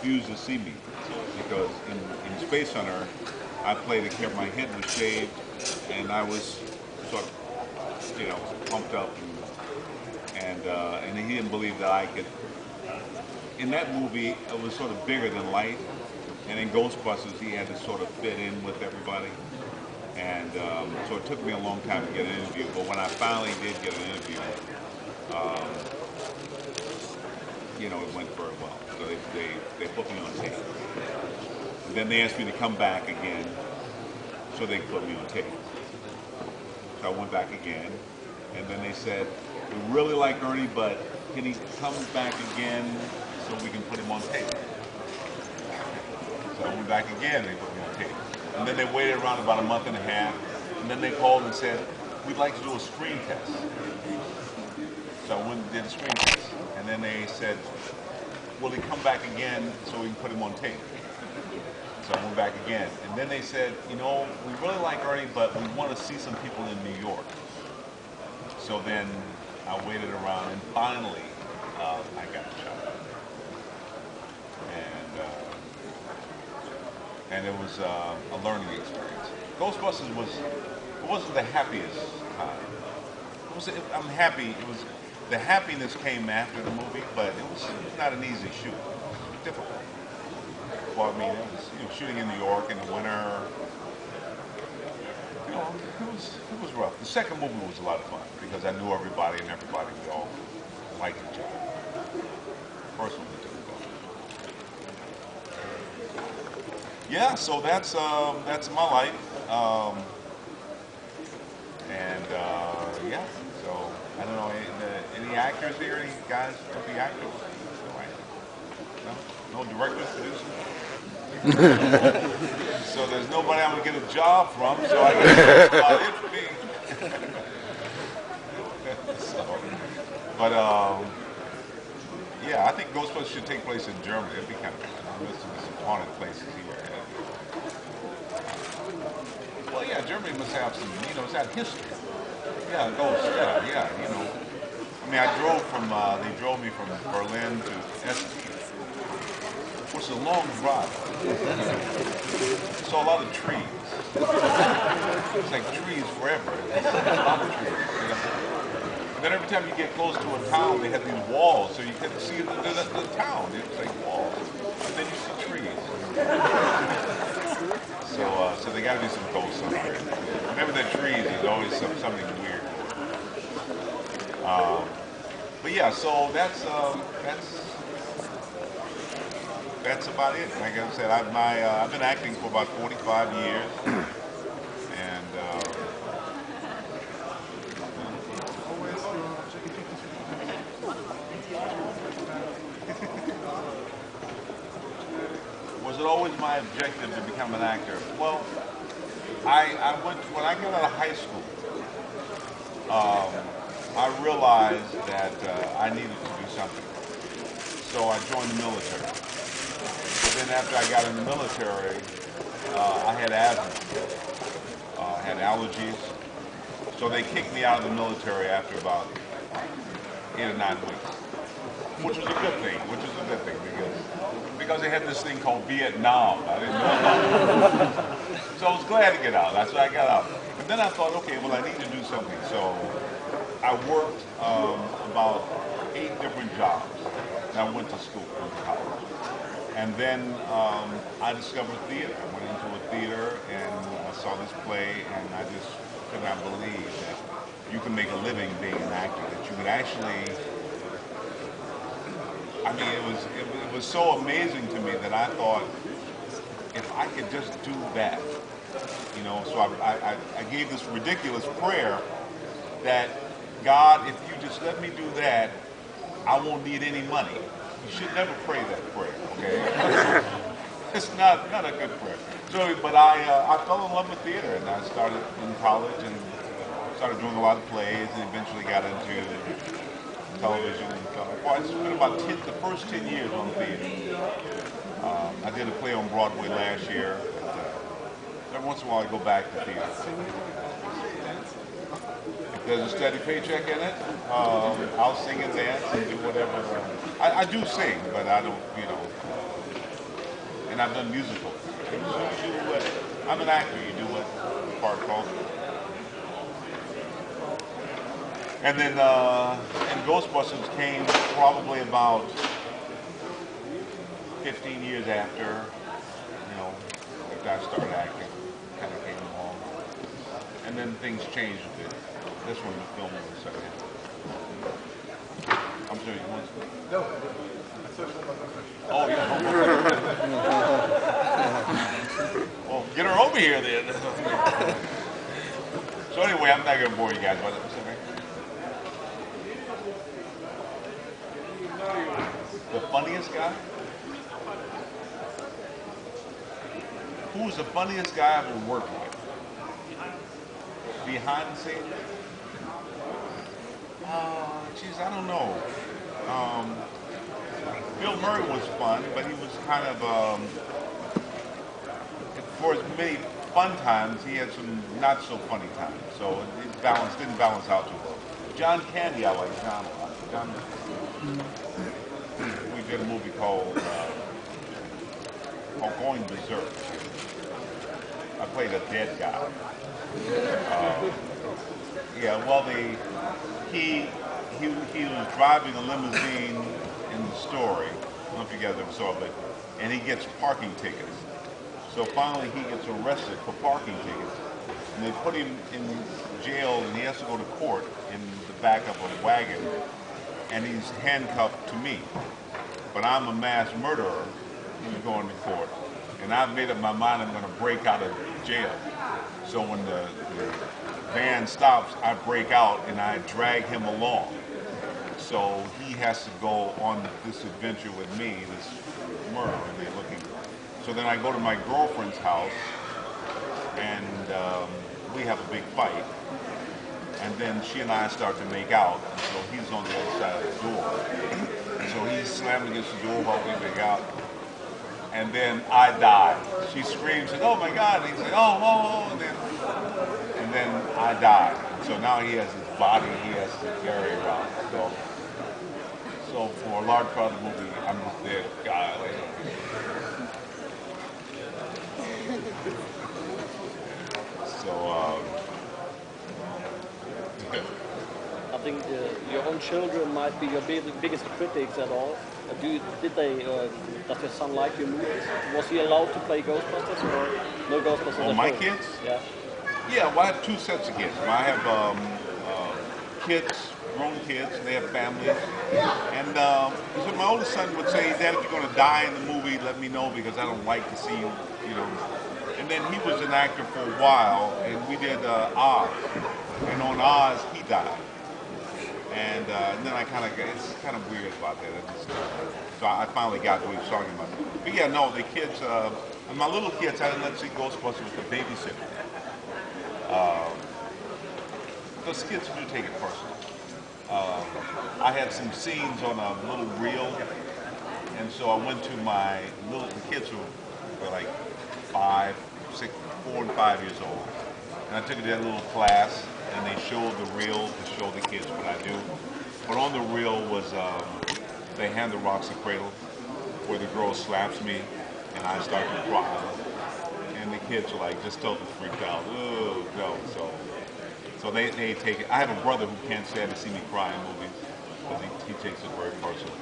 refused to see me because in Space Hunter, I played a character. My head was shaved, and I was sort of, pumped up, and he didn't believe that I could. In that movie, it was sort of bigger than life, and in Ghostbusters, he had to sort of fit in with everybody, and so it took me a long time to get an interview. But when I finally did get an interview, um, it went very well. So they put me on tape. And then they asked me to come back again, so they could put me on tape. So I went back again, and then they said, we really like Ernie, but can he come back again so we can put him on tape? So I went back again, they put me on tape. And then they waited around about a month and a half, and then they called and said, we'd like to do a screen test. So I went and did a screen test. And then they said, will he come back again so we can put him on tape? So I went back again. And then they said, we really like Ernie, but we want to see some people in New York. So then I waited around, and finally, I got a shot. And it was a learning experience. Ghostbusters wasn't the happiest time. I'm happy. The happiness came after the movie, but it was not an easy shoot. It was difficult. Well, I mean, it was shooting in New York in the winter. It was rough. The second movie was a lot of fun because I knew everybody and we all liked each other. First one was difficult. Yeah, so that's my life, yeah. So I don't know any actors here, any guys want to be actors? No directors, producers. So there's nobody I'm gonna get a job from. So I guess that's about it for me. But yeah, I think Ghostbusters should take place in Germany. It'd be kind of fun. There's some haunted places here. Well, yeah, Germany must have some, it's got history. Yeah, ghosts, yeah. I mean, they drove me from Berlin to Essen, which is a long drive. Saw a lot of trees. It's like trees forever. It's a lot of trees. And then every time you get close to a town, they have these walls, so you get to see the town. It's like walls. And then you see trees. So there got to be some ghosts somewhere. Whenever there are trees, there's always something weird. But yeah, so that's about it. Like I said, I've been acting for about 45 years, and was it always my objective to become an actor? Well, when I got out of high school, I realized that I needed to do something. So I joined the military. But then after I got in the military, I had asthma. I had allergies. So they kicked me out of the military after about 8 or 9 weeks. Which was a good thing, because they had this thing called Vietnam. I didn't know about it. So I was glad to get out. That's why I got out. And then I thought, okay, well, I need to do something. So I worked about 8 different jobs. And I went to school, went to college. And then I discovered theater. I went into a theater and I saw this play, and I just could not believe that you can make a living being an actor, that you could actually, I mean, it was so amazing to me that I thought, if I could just do that, so I gave this ridiculous prayer that, God, if you just let me do that, I won't need any money. You should never pray that prayer, okay? It's not a good prayer. So, but I fell in love with theater, and I started in college and started doing a lot of plays, and eventually got into television and film. Well, I spent about the first 10 years on theater. I did a play on Broadway last year. Every once in a while, I go back to theater. If there's a steady paycheck in it, I'll sing and dance and do whatever. I do sing, but I don't, and I've done musicals. You do what, I'm an actor. You do what the part calls for. And then and Ghostbusters came probably about 15 years after, after I started acting, kind of came along. And then things changed a bit. This one, the film was second. I'm sorry, you want to? No. Oh, yeah. Well, get her over here then. So anyway, I'm not going to bore you guys about it. The funniest guy? Who's the funniest guy I've ever worked with? Behind the scenes? Geez, I don't know. Bill Murray was fun, but he was kind of, for as many fun times, he had some not so funny times. So it didn't balance out too well. John Candy, I like John a lot. John, we did a movie called Going Berserk. I played a dead guy. Yeah, well, he was driving a limousine in the story. I don't know if you guys ever saw it, but and he gets parking tickets. So finally, he gets arrested for parking tickets, and they put him in jail, and he has to go to court in the back of a wagon, and he's handcuffed to me. But I'm a mass murderer who's going to court, and I've made up my mind I'm going to break out of jail. So when the van stops, I break out and I drag him along. So he has to go on this adventure with me, this murder, and they're looking. So then I go to my girlfriend's house, and we have a big fight. And then she and I start to make out. So he's on the other side of the door. So he's slamming against the door while we make out. And then I die. She screams, and oh my God, and he says, oh, and then I die. So now he has his body he has to carry around. So for a large part of the movie, I'm just dead guy. So, I think your own children might be your biggest critics at all. Does your son like your movies? Was he allowed to play Ghostbusters or no Ghostbusters? Oh, my kids? Yeah. Yeah, well, I have two sets of kids. I have kids, grown kids, and they have families. And so my oldest son would say, Dad, if you're going to die in the movie, let me know because I don't like to see you, And then he was an actor for a while, and we did Oz. And on Oz, he died. And then it's kind of weird about that. So I finally got to what he was talking about. But yeah, no, the kids, my little kids, I didn't let them see Ghostbusters with the babysitter. Because kids do take it personal. I had some scenes on a little reel, and so I went to the kids were like 4 and 5 years old. And I took it to that little class, and they showed the reel to show the kids what I do. But on the reel was they hand the rocks a cradle, where the girl slaps me, and I start to cry. And the kids are like just totally freaked out. Oh no! So they take it. I have a brother who can't stand to see me cry in movies because he takes it very personally.